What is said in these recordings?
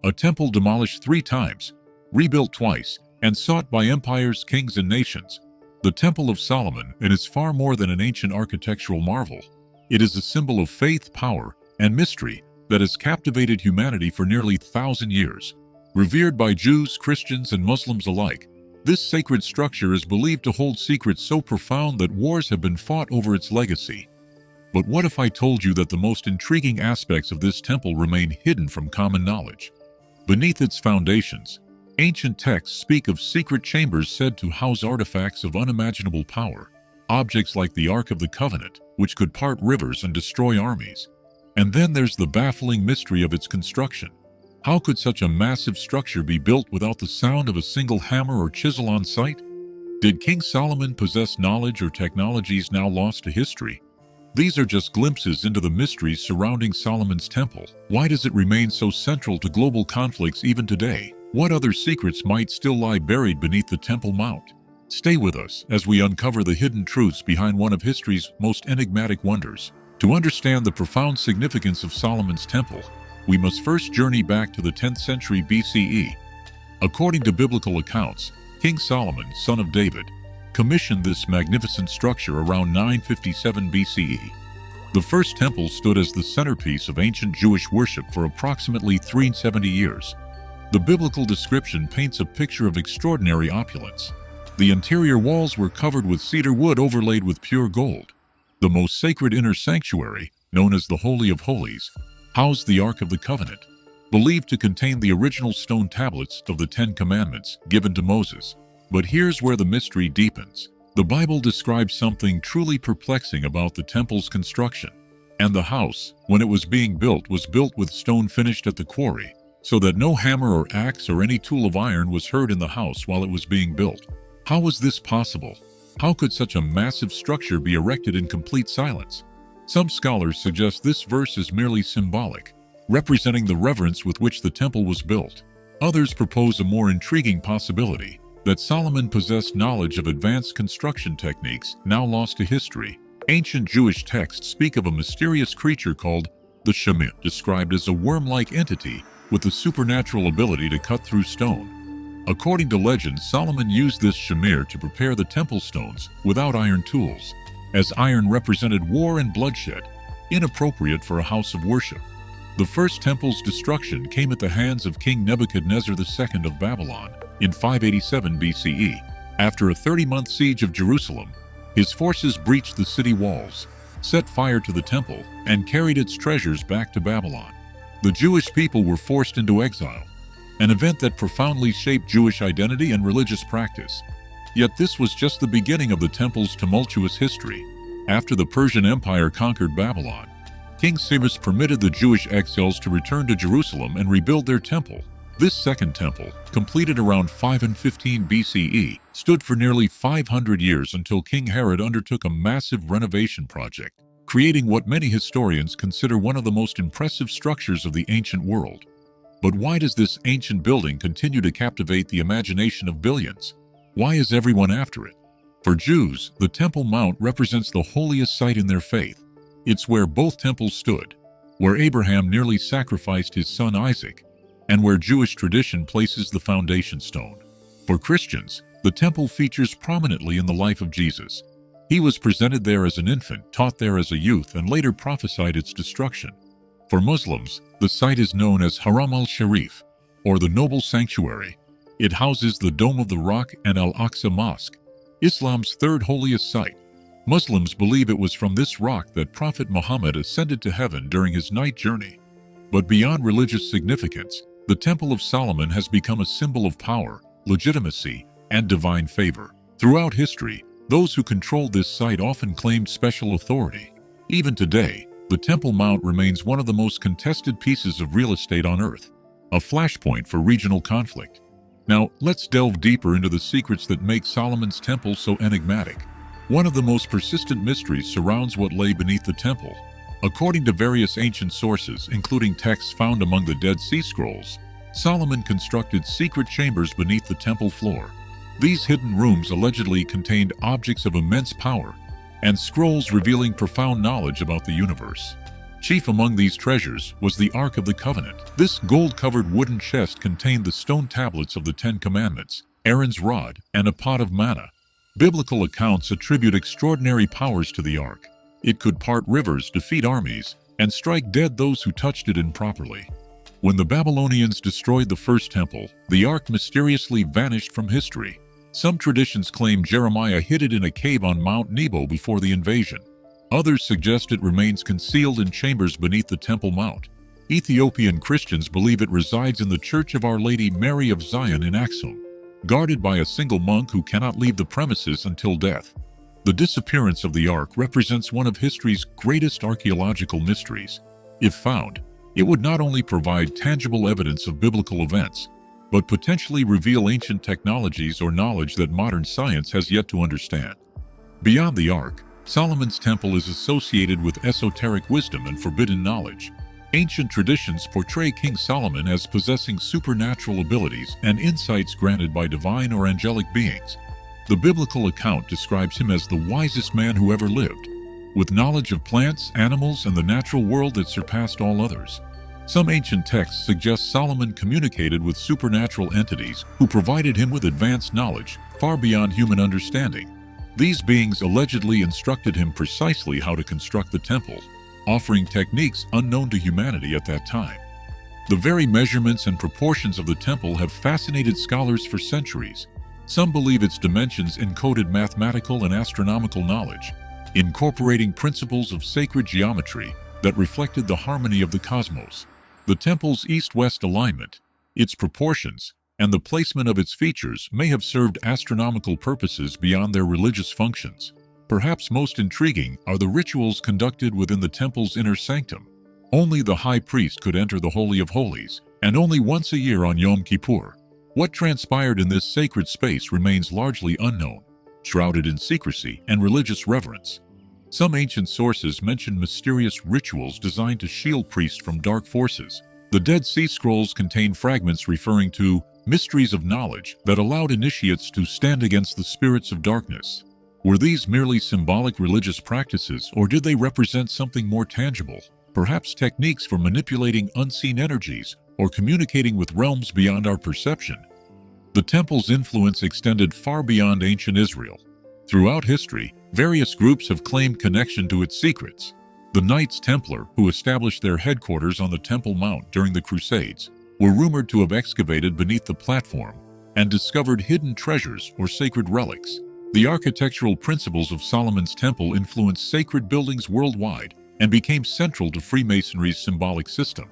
a temple demolished 3 times, rebuilt twice, and sought by empires, kings, and nations. The Temple of Solomon is far more than an ancient architectural marvel. It is a symbol of faith, power, and mystery that has captivated humanity for nearly 1,000 years. Revered by Jews, Christians, and Muslims alike, this sacred structure is believed to hold secrets so profound that wars have been fought over its legacy. But what if I told you that the most intriguing aspects of this temple remain hidden from common knowledge? Beneath its foundations, ancient texts speak of secret chambers said to house artifacts of unimaginable power, objects like the Ark of the Covenant, which could part rivers and destroy armies. And then there's the baffling mystery of its construction. How could such a massive structure be built without the sound of a single hammer or chisel on site? Did King Solomon possess knowledge or technologies now lost to history? These are just glimpses into the mysteries surrounding Solomon's temple. Why does it remain so central to global conflicts even today? What other secrets might still lie buried beneath the Temple Mount? Stay with us as we uncover the hidden truths behind one of history's most enigmatic wonders. To understand the profound significance of Solomon's temple, we must first journey back to the 10th century BCE. According to biblical accounts, King Solomon, son of David, commissioned this magnificent structure around 957 BCE. The first temple stood as the centerpiece of ancient Jewish worship for approximately 370 years. The biblical description paints a picture of extraordinary opulence. The interior walls were covered with cedar wood overlaid with pure gold. The most sacred inner sanctuary, known as the Holy of Holies, housed the Ark of the Covenant, believed to contain the original stone tablets of the 10 Commandments given to Moses. But here's where the mystery deepens. The Bible describes something truly perplexing about the temple's construction. And the house, when it was being built, was built with stone finished at the quarry, so that no hammer or axe or any tool of iron was heard in the house while it was being built. How was this possible? How could such a massive structure be erected in complete silence? Some scholars suggest this verse is merely symbolic, representing the reverence with which the temple was built. Others propose a more intriguing possibility, that Solomon possessed knowledge of advanced construction techniques now lost to history. Ancient Jewish texts speak of a mysterious creature called the Shemir, described as a worm-like entity with the supernatural ability to cut through stone. According to legend, Solomon used this Shemir to prepare the temple stones without iron tools, as iron represented war and bloodshed, inappropriate for a house of worship. The first temple's destruction came at the hands of King Nebuchadnezzar II of Babylon in 587 BCE. After a 30-month siege of Jerusalem, his forces breached the city walls, set fire to the temple, and carried its treasures back to Babylon. The Jewish people were forced into exile, an event that profoundly shaped Jewish identity and religious practice. Yet this was just the beginning of the temple's tumultuous history. After the Persian Empire conquered Babylon, King Cyrus permitted the Jewish exiles to return to Jerusalem and rebuild their temple. This second temple, completed around 515 BCE, stood for nearly 500 years until King Herod undertook a massive renovation project, creating what many historians consider one of the most impressive structures of the ancient world. But why does this ancient building continue to captivate the imagination of billions? Why is everyone after it? For Jews, the Temple Mount represents the holiest site in their faith. It's where both temples stood, where Abraham nearly sacrificed his son Isaac, and where Jewish tradition places the foundation stone. For Christians, the temple features prominently in the life of Jesus. He was presented there as an infant, taught there as a youth, and later prophesied its destruction. For Muslims, the site is known as Haram al-Sharif, or the Noble Sanctuary. It houses the Dome of the Rock and Al-Aqsa Mosque, Islam's third holiest site. Muslims believe it was from this rock that Prophet Muhammad ascended to heaven during his night journey. But beyond religious significance, the Temple of Solomon has become a symbol of power, legitimacy, and divine favor. Throughout history, those who controlled this site often claimed special authority. Even today, the Temple Mount remains one of the most contested pieces of real estate on Earth, a flashpoint for regional conflict. Now, let's delve deeper into the secrets that make Solomon's temple so enigmatic. One of the most persistent mysteries surrounds what lay beneath the temple. According to various ancient sources, including texts found among the Dead Sea Scrolls, Solomon constructed secret chambers beneath the temple floor. These hidden rooms allegedly contained objects of immense power and scrolls revealing profound knowledge about the universe. Chief among these treasures was the Ark of the Covenant. This gold-covered wooden chest contained the stone tablets of the Ten Commandments, Aaron's rod, and a pot of manna. Biblical accounts attribute extraordinary powers to the Ark. It could part rivers, defeat armies, and strike dead those who touched it improperly. When the Babylonians destroyed the first temple, the Ark mysteriously vanished from history. Some traditions claim Jeremiah hid it in a cave on Mount Nebo before the invasion. Others suggest it remains concealed in chambers beneath the Temple Mount. Ethiopian Christians believe it resides in the Church of Our Lady Mary of Zion in Aksum, guarded by a single monk who cannot leave the premises until death. The disappearance of the Ark represents one of history's greatest archaeological mysteries. If found, it would not only provide tangible evidence of biblical events, but potentially reveal ancient technologies or knowledge that modern science has yet to understand. Beyond the Ark, Solomon's temple is associated with esoteric wisdom and forbidden knowledge. Ancient traditions portray King Solomon as possessing supernatural abilities and insights granted by divine or angelic beings. The biblical account describes him as the wisest man who ever lived, with knowledge of plants, animals, and the natural world that surpassed all others. Some ancient texts suggest Solomon communicated with supernatural entities who provided him with advanced knowledge far beyond human understanding. These beings allegedly instructed him precisely how to construct the temple, offering techniques unknown to humanity at that time. The very measurements and proportions of the temple have fascinated scholars for centuries. Some believe its dimensions encoded mathematical and astronomical knowledge, incorporating principles of sacred geometry that reflected the harmony of the cosmos. The temple's east-west alignment, its proportions, and the placement of its features may have served astronomical purposes beyond their religious functions. Perhaps most intriguing are the rituals conducted within the temple's inner sanctum. Only the high priest could enter the Holy of Holies, and only once a year on Yom Kippur. What transpired in this sacred space remains largely unknown, shrouded in secrecy and religious reverence. Some ancient sources mention mysterious rituals designed to shield priests from dark forces. The Dead Sea Scrolls contain fragments referring to mysteries of knowledge that allowed initiates to stand against the spirits of darkness. Were these merely symbolic religious practices, or did they represent something more tangible? Perhaps techniques for manipulating unseen energies or communicating with realms beyond our perception? The temple's influence extended far beyond ancient Israel. Throughout history, various groups have claimed connection to its secrets. The Knights Templar, who established their headquarters on the Temple Mount during the Crusades, were rumored to have excavated beneath the platform and discovered hidden treasures or sacred relics. The architectural principles of Solomon's temple influenced sacred buildings worldwide and became central to Freemasonry's symbolic system.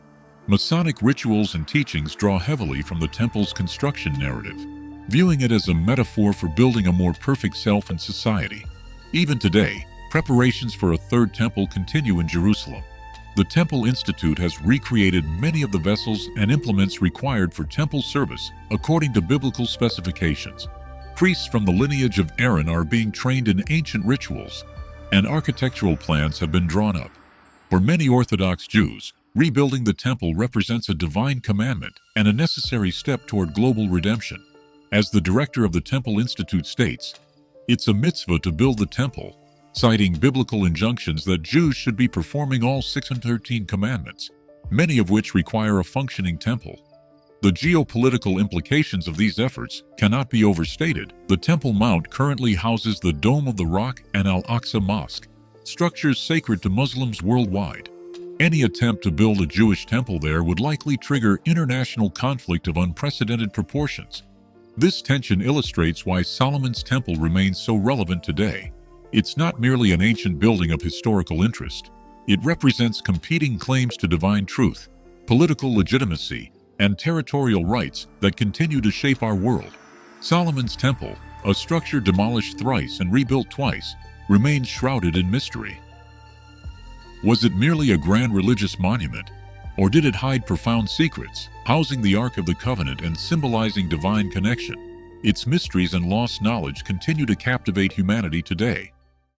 Masonic rituals and teachings draw heavily from the temple's construction narrative, viewing it as a metaphor for building a more perfect self and society. Even today, preparations for a third temple continue in Jerusalem. The Temple Institute has recreated many of the vessels and implements required for temple service according to biblical specifications. Priests from the lineage of Aaron are being trained in ancient rituals, and architectural plans have been drawn up. For many Orthodox Jews, rebuilding the temple represents a divine commandment and a necessary step toward global redemption. As the director of the Temple Institute states, "It's a mitzvah to build the temple," citing biblical injunctions that Jews should be performing all 613 commandments, many of which require a functioning temple. The geopolitical implications of these efforts cannot be overstated. The Temple Mount currently houses the Dome of the Rock and Al-Aqsa Mosque, structures sacred to Muslims worldwide. Any attempt to build a Jewish temple there would likely trigger international conflict of unprecedented proportions. This tension illustrates why Solomon's temple remains so relevant today. It's not merely an ancient building of historical interest. It represents competing claims to divine truth, political legitimacy, and territorial rights that continue to shape our world. Solomon's temple, a structure demolished thrice and rebuilt twice, remains shrouded in mystery. Was it merely a grand religious monument, or did it hide profound secrets, housing the Ark of the Covenant and symbolizing divine connection? Its mysteries and lost knowledge continue to captivate humanity today.